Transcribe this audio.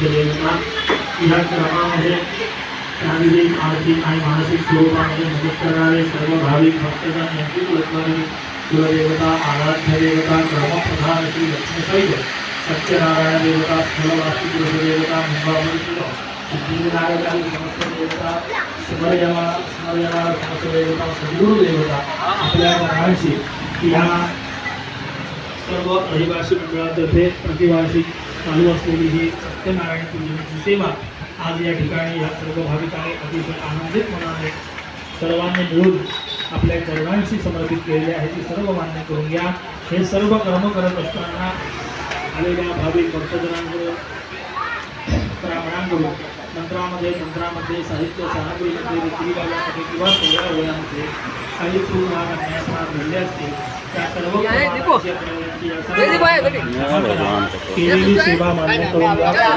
मुख्यदेवता या क्रमामध्ये शारीरिक आर्थिक आणि मानसिक स्वरूपामध्ये मदत करणारे सर्व भाविक भक्तजन यांची कुलस्वामी कुलदेवता आराध्य देवता कर्मप्रधान श्री लक्ष्मीसहित सत्यनारायण देवता स्थलवासी कुलदेवता मुंबामूर्ती सिद्धिविनायकाली समस्त देवता स्मरयमा समस्त देवता सद्गुरु देवता आपल्या घरांशी या सर्व रहिवासी मंडळातर्फे प्रतिवार्षिक चालू असलेली ही सत्यनारायण पूजनाची सेवा आज या ठिकाणी या सर्व भाविकांनी अतिशय आनंदित मनाने सर्वांनी मिळून आपल्या चरणांशी समर्पित केलेले आहे ती सर्व मान्य करून घ्या। हे सर्व कर्म करत असताना आलेल्या भाविक भक्तजनांकडून ब्राह्मणांकडून मंत्रामध्ये साहित्य सामग्रीमध्ये रीतिरिवाजामध्ये किंवा सोहळ्या वयामध्ये काही चूक भाग अन्यायपणा घडले असतील त्या सर्व केलेली सेवा मान्य करून